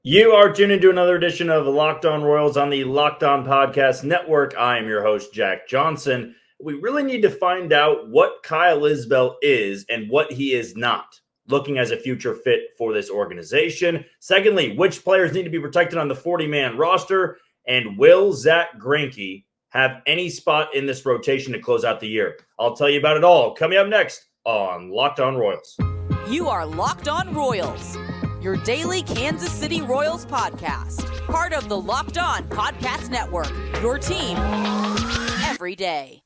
You are tuned into another edition of Locked On Royals on the Locked On Podcast Network. I am your host, Jack Johnson. We really need to find out what Kyle Isbel is and what he is not, looking as a future fit for this organization. Secondly, which players need to be protected on the 40-man roster? And will Zack Greinke have any spot in this rotation to close out the year? I'll tell you about it all coming up next on Locked On Royals. You are Locked On Royals, your daily Kansas City Royals podcast. Part of the Locked On Podcast Network, your team every day.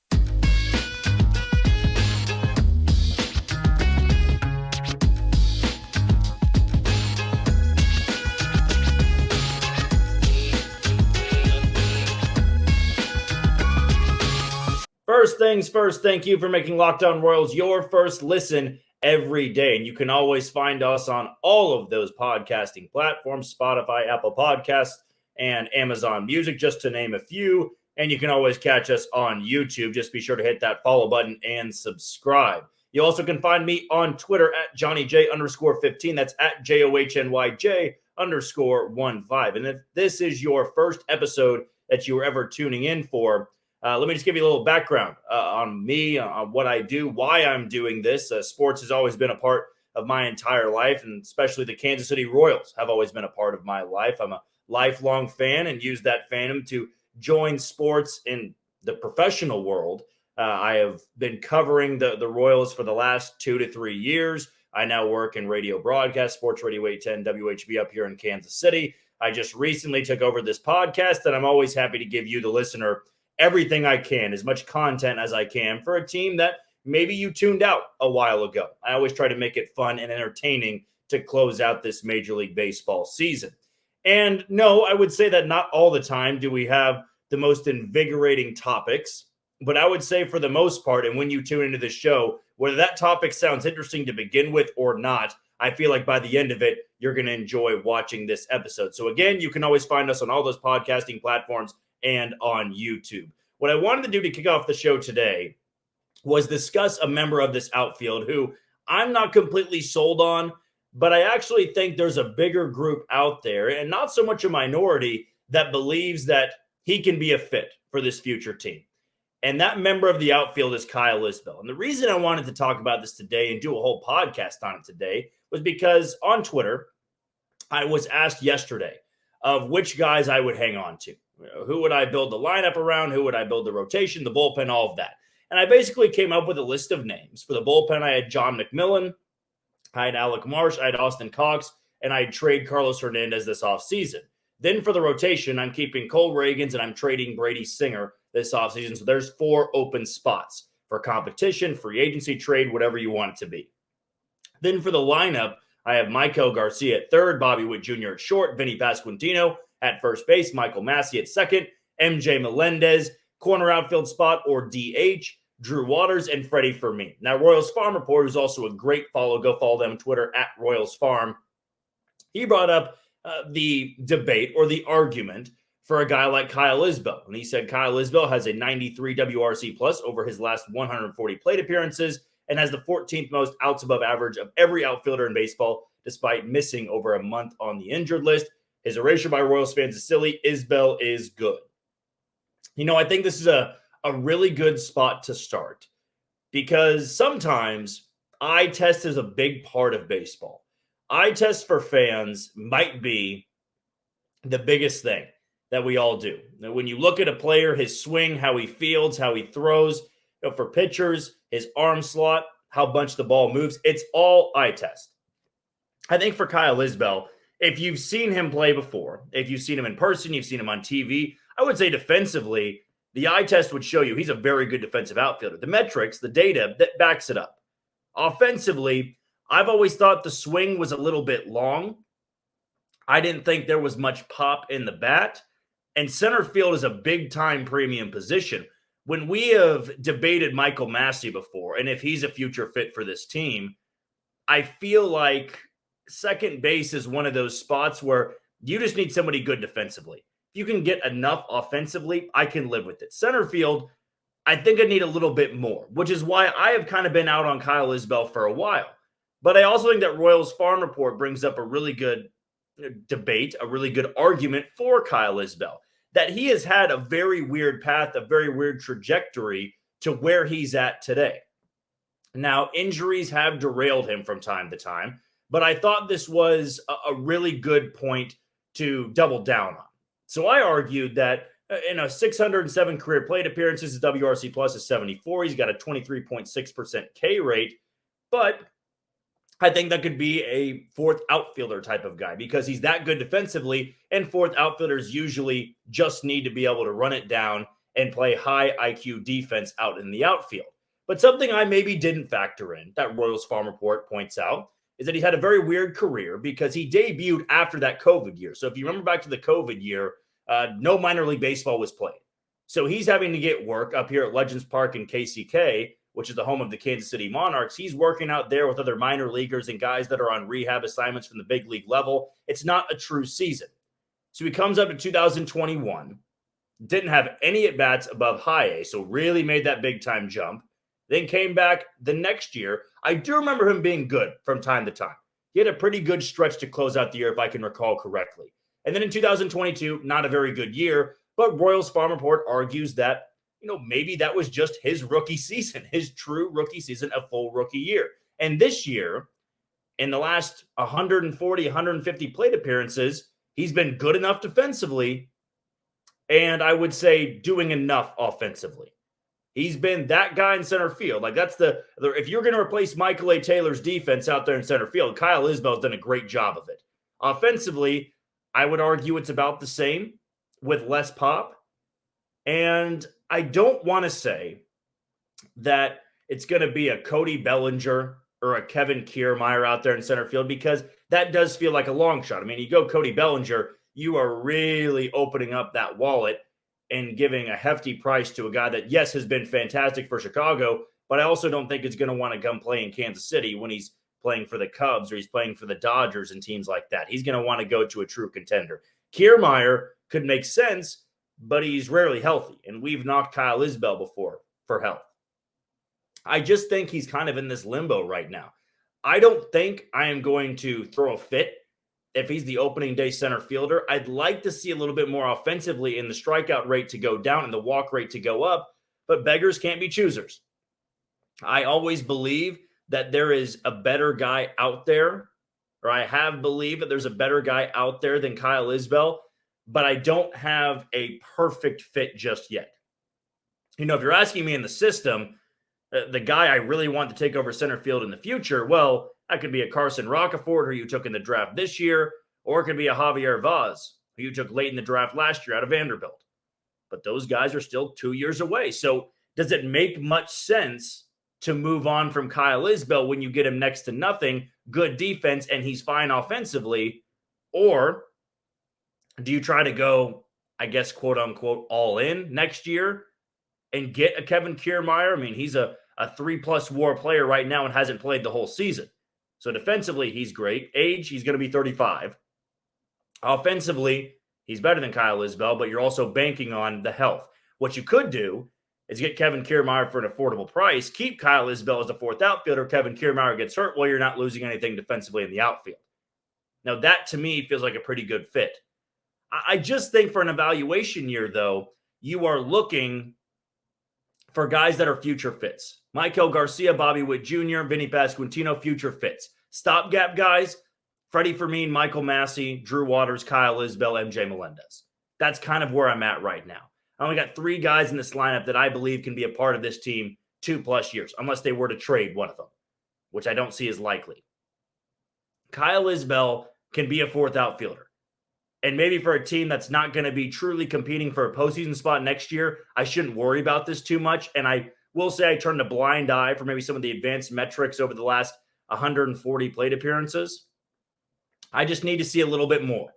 First things first, thank you for making Locked On Royals your first listen every day. And you can always find us on all of those podcasting platforms, Spotify, Apple Podcasts, and Amazon Music, just to name a few. And you can always catch us on YouTube. Just be sure to hit that follow button and subscribe. You also can find me on Twitter at JohnnyJ_15. That's at JOHNYJ_15. And if this is your first episode that you were ever tuning in for, let me just give you a little background on me, on what I do, why I'm doing this. Sports has always been a part of my entire life, and especially the Kansas City Royals have always been a part of my life. I'm a lifelong fan and use that fandom to join sports in the professional world. I have been covering the Royals for the last 2 to 3 years. I now work in radio broadcast, Sports Radio 810 WHB up here in Kansas City. I just recently took over this podcast, and I'm always happy to give you, the listener, everything I can, as much content as I can for a team that maybe you tuned out a while ago. I always try to make it fun and entertaining to close out this Major League Baseball season. And no, I would say that not all the time do we have the most invigorating topics, but I would say for the most part, and when you tune into the show, whether that topic sounds interesting to begin with or not, I feel like by the end of it, you're going to enjoy watching this episode. So again, you can always find us on all those podcasting platforms and on YouTube. What I wanted to do to kick off the show today was discuss a member of this outfield who I'm not completely sold on, but I actually think there's a bigger group out there, and not so much a minority, that believes that he can be a fit for this future team. And that member of the outfield is Kyle Isbel. And the reason I wanted to talk about this today and do a whole podcast on it today was because on Twitter, I was asked yesterday of which guys I would hang on to. Who would I build the lineup around? Who would I build the rotation, the bullpen, all of that? And I basically came up with a list of names. For the bullpen, I had John McMillan, I had Alec Marsh, I had Austin Cox, and I'd trade Carlos Hernandez this offseason. Then for the rotation, I'm keeping Cole Reagans and I'm trading Brady Singer this offseason. So there's 4 open spots for competition, free agency, trade, whatever you want it to be. Then for the lineup, I have Michael Garcia at third, Bobby Witt Jr. at short, Vinny Pasquantino at first base, Michael Massey at second, MJ Melendez, corner outfield spot or DH, Drew Waters, and Freddie Fermin. Now, Royals Farm Report is also a great follow. Go follow them on Twitter at Royals Farm. He brought up the debate or the argument for a guy like Kyle Isbel. And he said Kyle Isbel has a 93 WRC plus over his last 140 plate appearances and has the 14th most outs above average of every outfielder in baseball, despite missing over a month on the injured list. His erasure by Royals fans is silly. Isbel is good. You know, I think this is a really good spot to start because sometimes eye test is a big part of baseball. Eye test for fans might be the biggest thing that we all do. Now, when you look at a player, his swing, how he fields, how he throws, for pitchers, his arm slot, how much the ball moves, it's all eye test. I think for Kyle Isbel, if you've seen him play before, if you've seen him in person, you've seen him on TV, I would say defensively, the eye test would show you he's a very good defensive outfielder. The metrics, the data, that backs it up. Offensively, I've always thought the swing was a little bit long. I didn't think there was much pop in the bat. And center field is a big-time premium position. When we have debated Michael Massey before, and if he's a future fit for this team, I feel like second base is one of those spots where you just need somebody good defensively. If you can get enough offensively, I can live with it. Center field, I think I need a little bit more, which is why I have kind of been out on Kyle Isbel for a while. But I also think that Royals Farm Report brings up a really good debate, a really good argument for Kyle Isbel, that he has had a very weird path, a very weird trajectory to where he's at today. Now, injuries have derailed him from time to time, but I thought this was a really good point to double down on. So I argued that in a 607 career plate appearances, his WRC plus is 74. He's got a 23.6% K rate, but I think that could be a fourth outfielder type of guy because he's that good defensively, and fourth outfielders usually just need to be able to run it down and play high IQ defense out in the outfield. But something I maybe didn't factor in, that Royals Farm Report points out, is that he had a very weird career because he debuted after that COVID year. So if you remember back to the COVID year, no minor league baseball was played. So he's having to get work up here at Legends Park in KCK, which is the home of the Kansas City Monarchs. He's working out there with other minor leaguers and guys that are on rehab assignments from the big league level. It's not a true season. So he comes up to 2021, didn't have any at-bats above high A, so really made that big-time jump. Then came back the next year. I do remember him being good from time to time. He had a pretty good stretch to close out the year, if I can recall correctly. And then in 2022, not a very good year, but Royals Farm Report argues that, maybe that was just his rookie season, his true rookie season, a full rookie year. And this year, in the last 140, 150 plate appearances, he's been good enough defensively, and I would say doing enough offensively. He's been that guy in center field. Like if you're going to replace Michael A. Taylor's defense out there in center field, Kyle Isbel's done a great job of it. Offensively, I would argue it's about the same with less pop. And I don't want to say that it's going to be a Cody Bellinger or a Kevin Kiermaier out there in center field because that does feel like a long shot. I mean, you go Cody Bellinger, you are really opening up that wallet and giving a hefty price to a guy that, yes, has been fantastic for Chicago, but I also don't think it's going to want to come play in Kansas City when he's playing for the Cubs or he's playing for the Dodgers and teams like that. He's going to want to go to a true contender. Kiermaier could make sense, but he's rarely healthy, and we've knocked Kyle Isbel before for health. I just think he's kind of in this limbo right now. I don't think I am going to throw a fit if he's the opening day center fielder. I'd like to see a little bit more offensively in the strikeout rate to go down and the walk rate to go up, but beggars can't be choosers. I always believe that there is a better guy out there, or I have believed that there's a better guy out there than Kyle Isbel, but I don't have a perfect fit just yet. If you're asking me in the system, the guy I really want to take over center field in the future, well, that could be a Carson Rocafort, who you took in the draft this year, or it could be a Javier Vaz, who you took late in the draft last year out of Vanderbilt. But those guys are still 2 years away. So does it make much sense to move on from Kyle Isbel when you get him next to nothing, good defense, and he's fine offensively? Or do you try to go, I guess, quote unquote, all in next year and get a Kevin Kiermaier? I mean, he's a 3+ WAR player right now and hasn't played the whole season. So defensively, he's great. Age, he's going to be 35. Offensively, he's better than Kyle Isbel, but you're also banking on the health. What you could do is get Kevin Kiermaier for an affordable price, keep Kyle Isbel as the fourth outfielder. Kevin Kiermaier gets hurt while you're not losing anything defensively in the outfield. Now, that to me feels like a pretty good fit. I just think for an evaluation year, though, you are looking for guys that are future fits. Michael Garcia, Bobby Witt Jr., Vinny Pasquantino, future fits. Stopgap guys, Freddie Fermin, Michael Massey, Drew Waters, Kyle Isbel, MJ Melendez. That's kind of where I'm at right now. I only got 3 guys in this lineup that I believe can be a part of this team 2+ years, unless they were to trade one of them, which I don't see as likely. Kyle Isbel can be a fourth outfielder. And maybe for a team that's not going to be truly competing for a postseason spot next year, I shouldn't worry about this too much. And I will say I turned a blind eye for maybe some of the advanced metrics over the last 140 plate appearances. I just need to see a little bit more.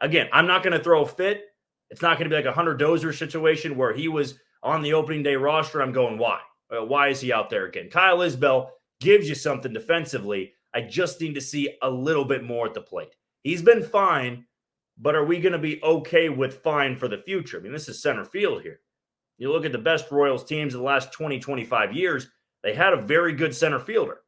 Again, I'm not going to throw a fit. It's not going to be like a Hunter Dozier situation where he was on the opening day roster. I'm going, why? Why is he out there again? Kyle Isbel gives you something defensively. I just need to see a little bit more at the plate. He's been fine, but are we going to be okay with fine for the future? I mean, this is center field here. You look at the best Royals teams of the last 20, 25 years, they had a very good center fielder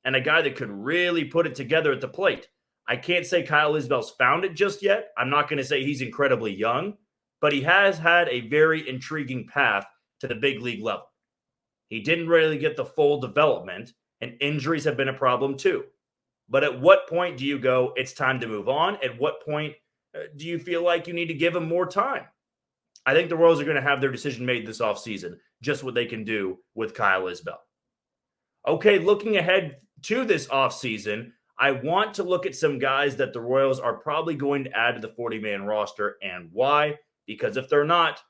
and a guy that could really put it together at the plate. I can't say Kyle Isbel's found it just yet. I'm not going to say he's incredibly young, but he has had a very intriguing path to the big league level. He didn't really get the full development, and injuries have been a problem too. But at what point do you go, it's time to move on? At what point do you feel like you need to give him more time? I think the Royals are going to have their decision made this offseason, just what they can do with Kyle Isbel. Okay, looking ahead to this offseason, I want to look at some guys that the Royals are probably going to add to the 40-man roster, and why? Because if they're not,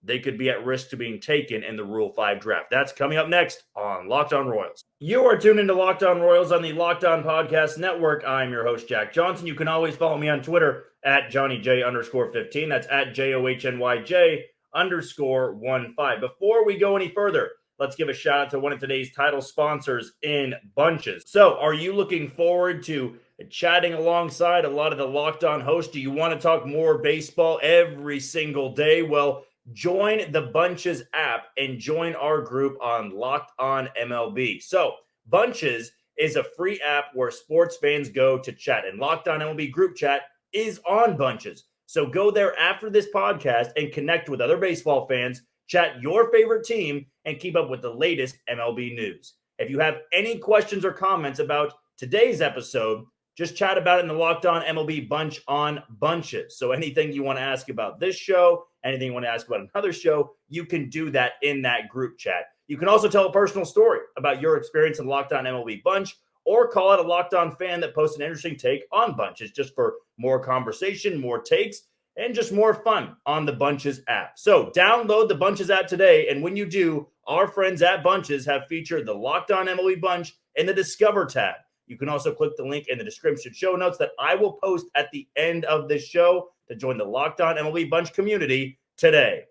they could be at risk to being taken in the Rule 5 draft. That's coming up next on Locked On Royals. You are tuned into Locked On Royals on the Locked On Podcast Network. I'm your host, Jack Johnson. You can always follow me on Twitter at JohnnyJ_15. That's at JOHNYJ_15. Before we go any further, let's give a shout out to one of today's title sponsors in Bunches. So, are you looking forward to chatting alongside a lot of the Locked On hosts? Do you want to talk more baseball every single day? Well, join the Bunches app and join our group on Locked On MLB. So, Bunches is a free app where sports fans go to chat, and Locked On MLB group chat is on Bunches. So go there after this podcast and connect with other baseball fans, chat your favorite team, and keep up with the latest MLB news. If you have any questions or comments about today's episode, just chat about it in the Locked On MLB bunch on Bunches. So anything you want to ask about this show, anything you want to ask about another show, you can do that in that group chat. You can also tell a personal story about your experience in Locked On MLB Bunch, or call out a Locked On fan that posts an interesting take on Bunches, just for more conversation, more takes, and just more fun on the Bunches app. So download the Bunches app today, and when you do, our friends at Bunches have featured the Locked On MLB Bunch in the Discover tab. You can also click the link in the description show notes that I will post at the end of this show to join the Locked On MLB Bunch community today.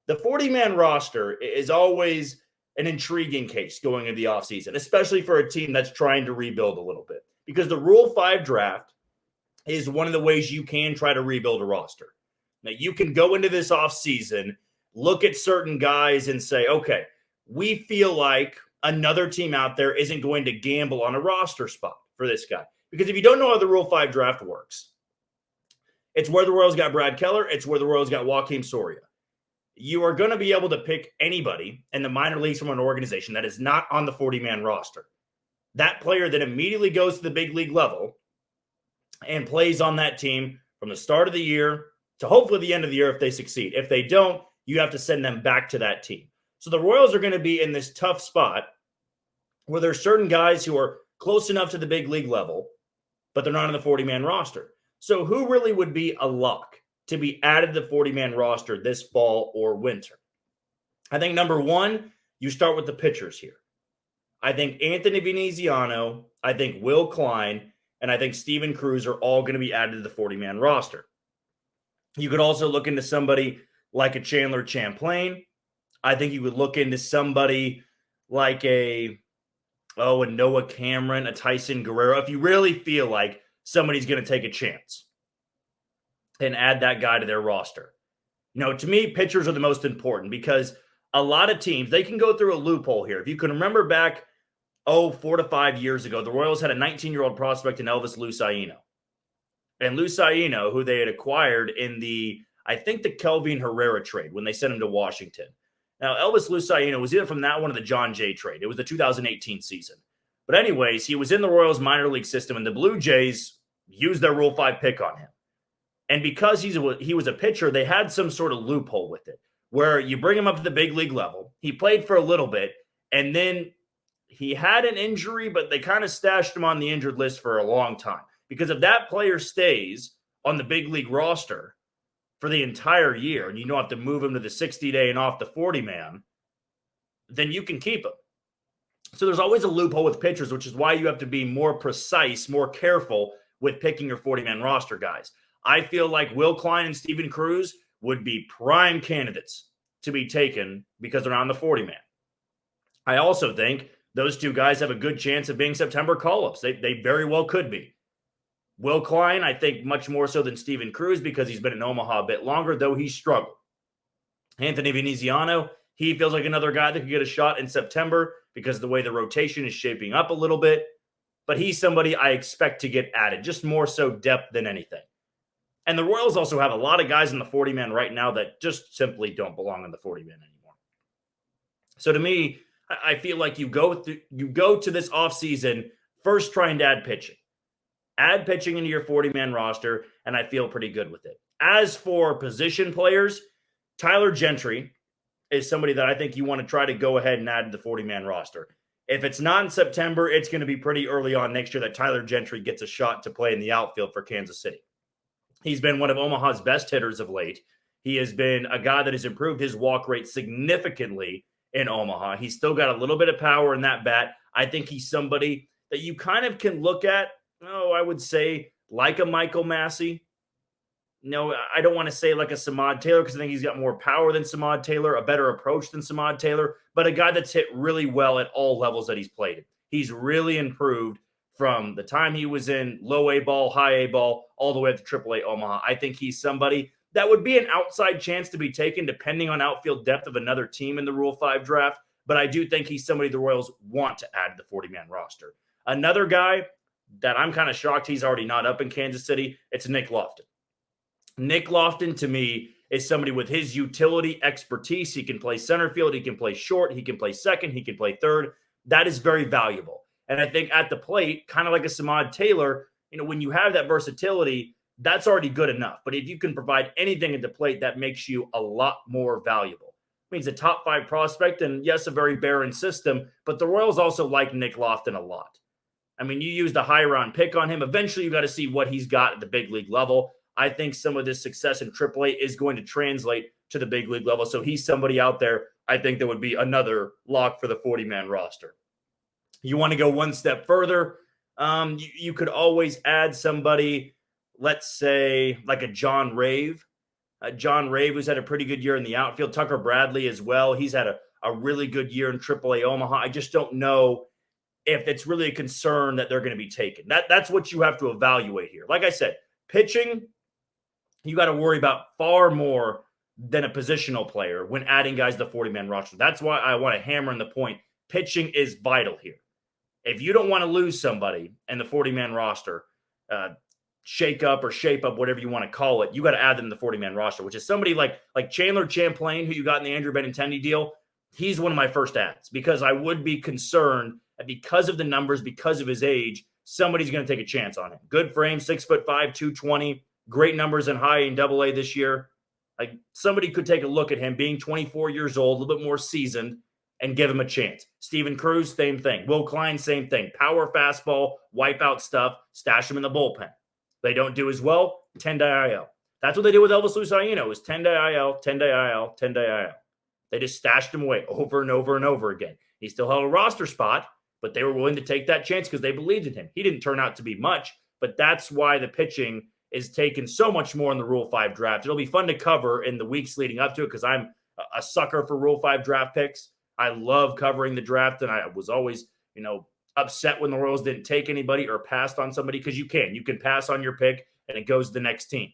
The 40-man roster is always an intriguing case going into the offseason, especially for a team that's trying to rebuild a little bit, because the Rule 5 draft is one of the ways you can try to rebuild a roster. Now, you can go into this offseason, look at certain guys and say, okay, we feel like another team out there isn't going to gamble on a roster spot for this guy. Because if you don't know how the Rule 5 draft works, it's where the Royals got Brad Keller, it's where the Royals got Joakim Soria. You are going to be able to pick anybody in the minor leagues from an organization that is not on the 40-man roster. That player then immediately goes to the big league level and plays on that team from the start of the year to hopefully the end of the year if they succeed. If they don't, you have to send them back to that team. So the Royals are going to be in this tough spot where there's certain guys who are close enough to the big league level, but they're not on the 40-man roster. So who really would be a lock to be added to the 40-man roster this fall or winter? I think number one, you start with the pitchers here. I think Anthony Veneziano, I think Will Klein, and I think Steven Cruz are all going to be added to the 40-man roster. You could also look into somebody like a Chandler Champlain. I think you would look into somebody like a Noah Cameron, a Tyson Guerrero, if you really feel like somebody's going to take a chance and add that guy to their roster. You know, to me, pitchers are the most important because a lot of teams, they can go through a loophole here. If you can remember back, 4 to 5 years ago, the Royals had a 19-year-old prospect in Elvis Lusaino. And Lusaino, who they had acquired in the Kelvin Herrera trade when they sent him to Washington. Now, Elvis Lusaino was either from that one or the John Jay trade. It was the 2018 season. But anyways, he was in the Royals minor league system, and the Blue Jays used their Rule 5 pick on him. And because he was a pitcher, they had some sort of loophole with it, where you bring him up to the big league level. He played for a little bit, and then he had an injury, but they kind of stashed him on the injured list for a long time. Because if that player stays on the big league roster for the entire year, and you don't have to move him to the 60-day and off the 40-man, then you can keep him. So there's always a loophole with pitchers, which is why you have to be more precise, more careful with picking your 40-man roster guys. I feel like Will Klein and Steven Cruz would be prime candidates to be taken because they're on the 40-man. I also think those two guys have a good chance of being September call-ups. They very well could be. Will Klein, I think much more so than Steven Cruz because he's been in Omaha a bit longer, though he struggled. Anthony Veneziano, he feels like another guy that could get a shot in September because of the way the rotation is shaping up a little bit. but he's somebody I expect to get added, just more so depth than anything. And the Royals also have a lot of guys in the 40-man right now that just simply don't belong in the 40-man anymore. So to me, I feel like you go to this offseason first trying to add pitching. Add pitching into your 40-man roster, and I feel pretty good with it. As for position players, Tyler Gentry is somebody that I think you want to try to go ahead and add to the 40-man roster. If it's not in September, it's going to be pretty early on next year that Tyler Gentry gets a shot to play in the outfield for Kansas City. He's been one of Omaha's best hitters of late. He has been a guy that has improved his walk rate significantly in Omaha. He's still got a little bit of power in that bat. I think he's somebody that you kind of can look at, I would say like a Michael Massey. No, I don't want to say like a Samad Taylor because I think he's got more power than Samad Taylor, a better approach than Samad Taylor, but a guy that's hit really well at all levels that he's played in. He's really improved from the time he was in low A ball, high A ball, all the way up to AAA Omaha. I think he's somebody that would be an outside chance to be taken depending on outfield depth of another team in the Rule 5 draft, but I do think he's somebody the Royals want to add to the 40-man roster. Another guy that I'm kind of shocked he's already not up in Kansas City, it's Nick Loftin. Nick Loftin, to me, is somebody with his utility expertise. He can play center field. He can play short. He can play second. He can play third. That is very valuable. And I think at the plate, kind of like a Samad Taylor, when you have that versatility, that's already good enough. But if you can provide anything at the plate, that makes you a lot more valuable. It means a top 5 prospect, and yes, a very barren system, but the Royals also like Nick Loftin a lot. I mean, you used a high-round pick on him. Eventually, you got to see what he's got at the big league level. I think some of this success in AAA is going to translate to the big league level. So he's somebody out there, I think, that would be another lock for the 40-man roster. You want to go one step further, you could always add somebody, let's say, like a John Rave. John Rave, who's had a pretty good year in the outfield. Tucker Bradley as well. He's had a really good year in AAA Omaha. I just don't know if it's really a concern that they're going to be taken. That's what you have to evaluate here. Like I said, pitching, you got to worry about far more than a positional player when adding guys to the 40-man roster. That's why I want to hammer in the point. Pitching is vital here. If you don't want to lose somebody in the 40-man roster, shake up or shape up, whatever you want to call it, you got to add them to the 40-man roster, which is somebody like Chandler Champlain, who you got in the Andrew Benintendi deal. He's one of my first adds because I would be concerned that because of the numbers, because of his age, somebody's going to take a chance on him. Good frame, 6'5", 220, great numbers in high and AA this year. Like somebody could take a look at him being 24 years old, a little bit more seasoned, and give him a chance. Steven Cruz, same thing. Will Klein, same thing. Power fastball, wipeout stuff, stash him in the bullpen. They don't do as well, 10-day IL. That's what they did with Elvis Luciano, was 10-day IL, 10-day IL, 10-day IL. They just stashed him away over and over and over again. He still held a roster spot, but they were willing to take that chance because they believed in him. He didn't turn out to be much, but that's why the pitching is taken so much more in the Rule 5 draft. It'll be fun to cover in the weeks leading up to it because I'm a sucker for Rule 5 draft picks. I love covering the draft, and I was always, upset when the Royals didn't take anybody or passed on somebody because you can pass on your pick and it goes to the next team.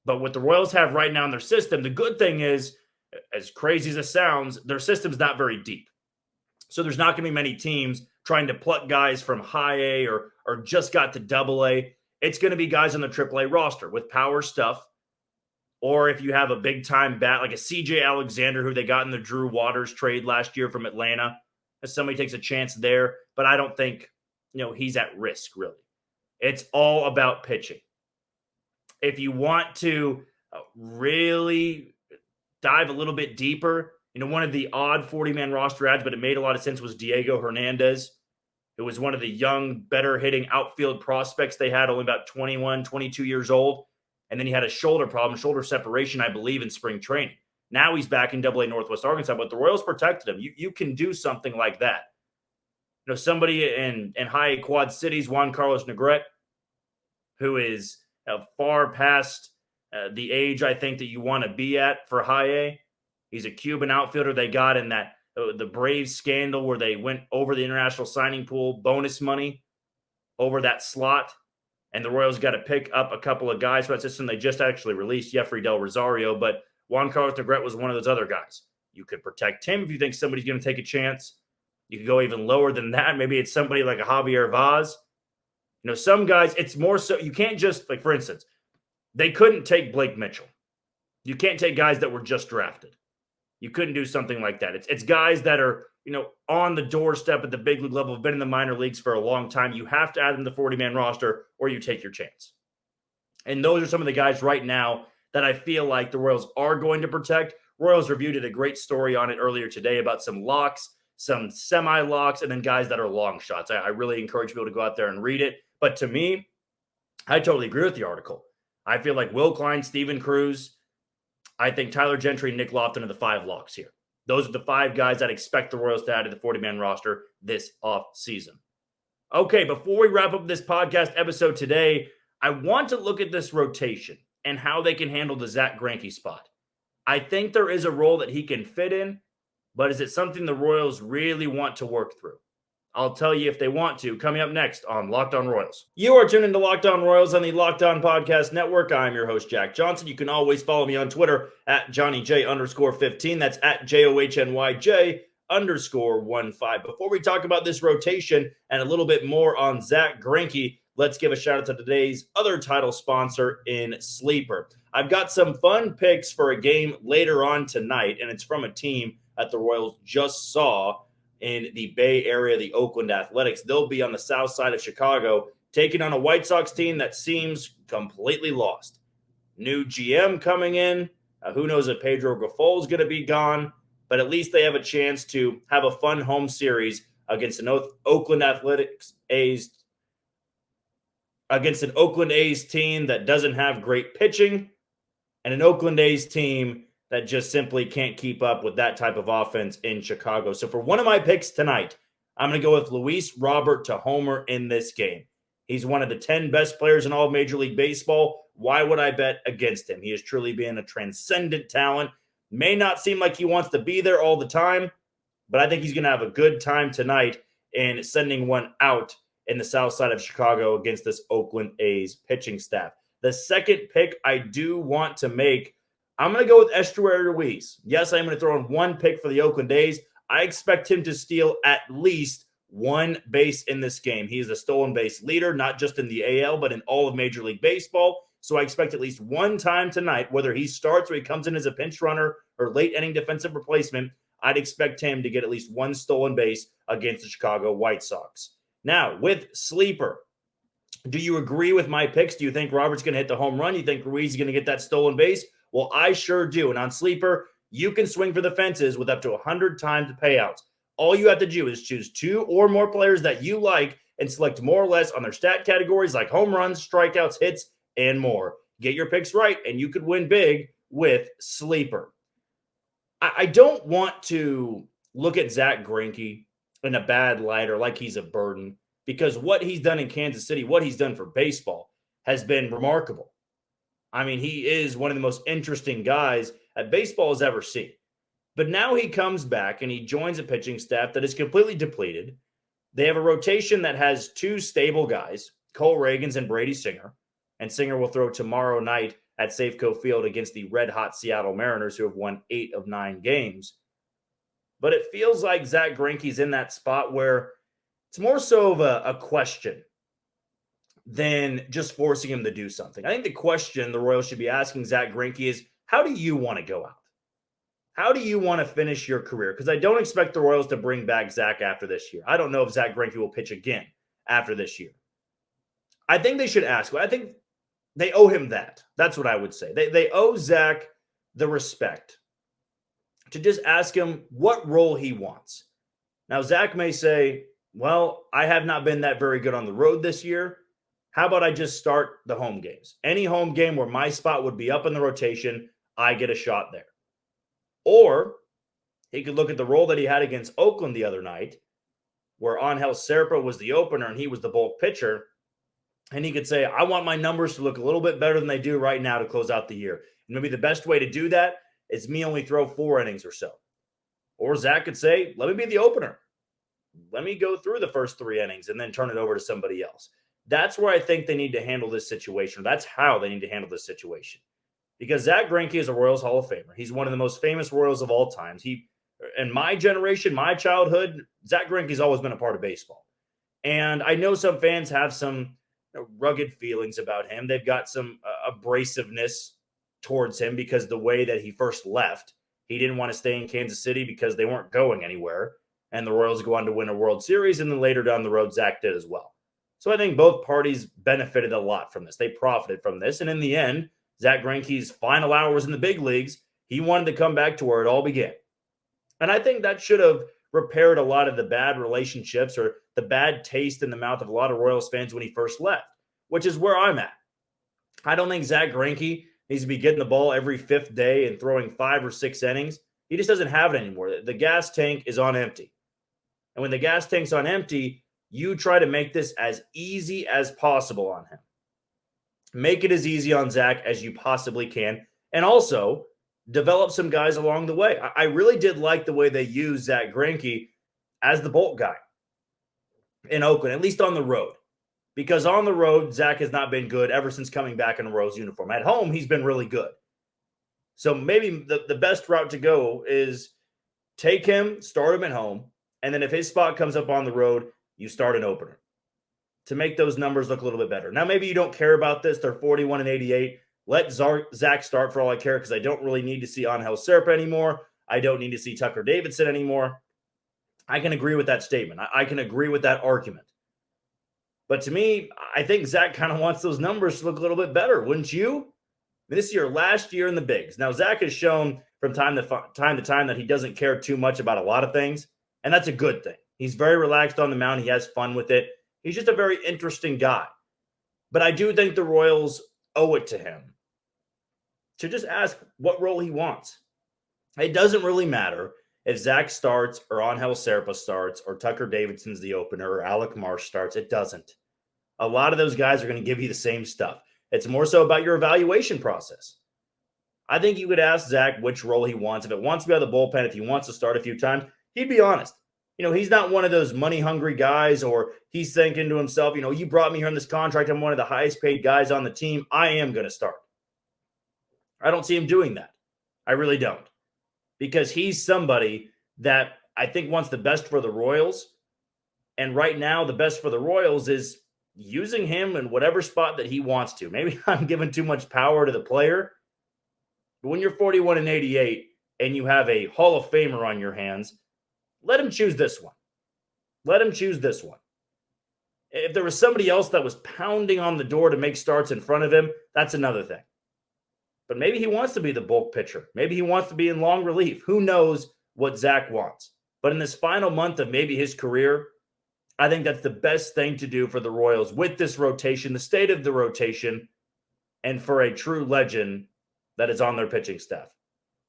But what the Royals have right now in their system, the good thing is, as crazy as it sounds, their system's not very deep. So there's not going to be many teams trying to pluck guys from high A or just got to double A. It's going to be guys on the AAA roster with power stuff. Or if you have a big-time bat like a CJ Alexander, who they got in the Drew Waters trade last year from Atlanta, if somebody takes a chance there. But I don't think, he's at risk, really. It's all about pitching. If you want to really dive a little bit deeper, one of the odd 40-man roster adds, but it made a lot of sense, was Diego Hernandez. It was one of the young, better-hitting outfield prospects they had, only about 21, 22 years old. And then he had a shoulder problem, shoulder separation, I believe, in spring training. Now he's back in AA Northwest Arkansas, but the Royals protected him. You can do something like that. Somebody in high Quad Cities, Juan Carlos Negrete, who is far past the age I think that you want to be at for high A. He's a Cuban outfielder they got in that the Braves scandal where they went over the international signing pool bonus money over that slot. And the Royals got to pick up a couple of guys for that system. They just actually released Jeffrey Del Rosario, but Juan Carlos Negrete was one of those other guys. You could protect him if you think somebody's going to take a chance. You could go even lower than that. Maybe it's somebody like a Javier Vaz. Some guys, it's more so, you can't just, like, for instance, they couldn't take Blake Mitchell. You can't take guys that were just drafted. You couldn't do something like that. It's guys that are, on the doorstep at the big league level, have been in the minor leagues for a long time. You have to add them to the 40-man roster or you take your chance. And those are some of the guys right now that I feel like the Royals are going to protect. Royals Review did a great story on it earlier today about some locks, some semi-locks, and then guys that are long shots. I really encourage people to go out there and read it. But to me, I totally agree with the article. I feel like Will Klein, Steven Cruz, I think Tyler Gentry, Nick Lofton are the 5 locks here. Those are the 5 guys I'd expect the Royals to add to the 40-man roster this offseason. Okay, before we wrap up this podcast episode today, I want to look at this rotation and how they can handle the Zack Greinke spot. I think there is a role that he can fit in, but is it something the Royals really want to work through? I'll tell you if they want to, coming up next on Locked On Royals. You are tuned into Locked On Royals on the Locked On Podcast Network. I'm your host, Jack Johnson. You can always follow me on Twitter at JohnnyJ_15. That's at JOHNYJ_15. Before we talk about this rotation and a little bit more on Zack Greinke, let's give a shout out to today's other title sponsor in Sleeper. I've got some fun picks for a game later on tonight, and it's from a team that the Royals just saw in the Bay Area, the Oakland Athletics. They'll be on the south side of Chicago, taking on a White Sox team that seems completely lost. New GM coming in. Who knows if Pedro Grifol is going to be gone, but at least they have a chance to have a fun home series against an Oakland A's team that doesn't have great pitching and an Oakland A's team that just simply can't keep up with that type of offense in Chicago. So for one of my picks tonight, I'm going to go with Luis Robert to homer in this game. He's one of the 10 best players in all of Major League Baseball. Why would I bet against him? He is truly being a transcendent talent. May not seem like he wants to be there all the time, but I think he's going to have a good time tonight in sending one out in the south side of Chicago against this Oakland A's pitching staff. The second pick I do want to make, I'm going to go with Estuary Ruiz. Yes, I'm going to throw in one pick for the Oakland A's. I expect him to steal at least one base in this game. He is a stolen base leader, not just in the AL, but in all of Major League Baseball. So I expect at least one time tonight, whether he starts or he comes in as a pinch runner or late inning defensive replacement, I'd expect him to get at least one stolen base against the Chicago White Sox. Now, with Sleeper, do you agree with my picks? Do you think Robert's going to hit the home run? You think Ruiz is going to get that stolen base? Well, I sure do. And on Sleeper, you can swing for the fences with up to 100 times the payouts. All you have to do is choose 2 or more players that you like and select more or less on their stat categories like home runs, strikeouts, hits, and more. Get your picks right, and you could win big with Sleeper. I don't want to look at Zack Greinke in a bad light or like he's a burden, because what he's done in Kansas City, what he's done for baseball, has been remarkable. I mean, he is one of the most interesting guys that baseball has ever seen. But now he comes back and he joins a pitching staff that is completely depleted. They have a rotation that has 2 stable guys, Cole Reagans and Brady Singer. And Singer will throw tomorrow night at Safeco Field against the red-hot Seattle Mariners, who have won 8 of 9 games. But it feels like Zack Greinke's in that spot where it's more so of a question than just forcing him to do something. I think the question the Royals should be asking Zack Greinke is, how do you want to go out? How do you want to finish your career? Because I don't expect the Royals to bring back Zack after this year. I don't know if Zack Greinke will pitch again after this year. I think they should ask. I think they owe him that. That's what I would say. They owe Zack the respect to just ask him what role he wants. Now, Zack may say, well, I have not been that very good on the road this year. How about I just start the home games? Any home game where my spot would be up in the rotation, I get a shot there. Or he could look at the role that he had against Oakland the other night, where Angel Serpa was the opener and he was the bulk pitcher. And he could say, I want my numbers to look a little bit better than they do right now to close out the year. And maybe the best way to do that is me only throw 4 innings or so. Or Zack could say, let me be the opener. Let me go through the first 3 innings and then turn it over to somebody else. That's where I think they need to handle this situation. That's how they need to handle this situation. Because Zack Greinke is a Royals Hall of Famer. He's one of the most famous Royals of all time. in my generation, my childhood, Zack Greinke's always been a part of baseball. And I know some fans have some rugged feelings about him. They've got some abrasiveness towards him because the way that he first left, he didn't want to stay in Kansas City because they weren't going anywhere. And the Royals go on to win a World Series. And then later down the road, Zack did as well. So I think both parties benefited a lot from this. They profited from this. And in the end, Zack Greinke's final hours in the big leagues, he wanted to come back to where it all began. And I think that should have repaired a lot of the bad relationships or the bad taste in the mouth of a lot of Royals fans when he first left, which is where I'm at. I don't think Zack Greinke needs to be getting the ball every fifth day and throwing 5 or 6 innings. He just doesn't have it anymore. The gas tank is on empty. And when the gas tank's on empty, you try to make this as easy as possible on him. Make it as easy on Zack as you possibly can. And also, develop some guys along the way. I really did like the way they used Zack Greinke as the bulk guy in Oakland, at least on the road. Because on the road, Zack has not been good ever since coming back in a Royals uniform. At home, he's been really good. So maybe the best route to go is take him, start him at home, and then if his spot comes up on the road, you start an opener to make those numbers look a little bit better. Now, maybe you don't care about this. They're 41 and 88. Let Zack start for all I care because I don't really need to see Angel Serpa anymore. I don't need to see Tucker Davidson anymore. I can agree with that statement. I can agree with that argument. But to me, I think Zack kind of wants those numbers to look a little bit better, wouldn't you? This is your last year in the bigs. Now, Zack has shown from time to time that he doesn't care too much about a lot of things, and that's a good thing. He's very relaxed on the mound. He has fun with it. He's just a very interesting guy. But I do think the Royals owe it to him to just ask what role he wants. It doesn't really matter if Zack starts or Angel Serpa starts or Tucker Davidson's the opener or Alec Marsh starts. It doesn't. A lot of those guys are going to give you the same stuff. It's more so about your evaluation process. I think you could ask Zack which role he wants. If it wants to be out of the bullpen, if he wants to start a few times, he'd be honest. He's not one of those money-hungry guys or he's thinking to himself, you brought me here on this contract. I'm one of the highest-paid guys on the team. I am going to start. I don't see him doing that. I really don't. Because he's somebody that I think wants the best for the Royals. And right now, the best for the Royals is using him in whatever spot that he wants to. Maybe I'm giving too much power to the player. But when you're 41 and 88 and you have a Hall of Famer on your hands, let him choose this one. Let him choose this one. If there was somebody else that was pounding on the door to make starts in front of him, that's another thing. But maybe he wants to be the bulk pitcher. Maybe he wants to be in long relief. Who knows what Zack wants? But in this final month of maybe his career, I think that's the best thing to do for the Royals with this rotation, the state of the rotation, and for a true legend that is on their pitching staff.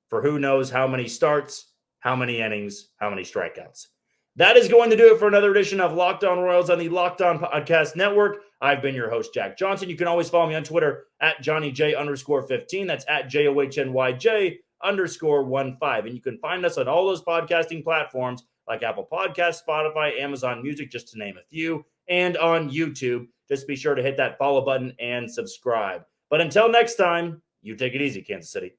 For who knows how many starts, how many innings, how many strikeouts. That is going to do it for another edition of Locked On Royals on the Locked On Podcast Network. I've been your host, Jack Johnson. You can always follow me on Twitter at JohnnyJ_15. That's at JOHNYJ_15. And you can find us on all those podcasting platforms like Apple Podcasts, Spotify, Amazon Music, just to name a few, and on YouTube. Just be sure to hit that follow button and subscribe. But until next time, you take it easy, Kansas City.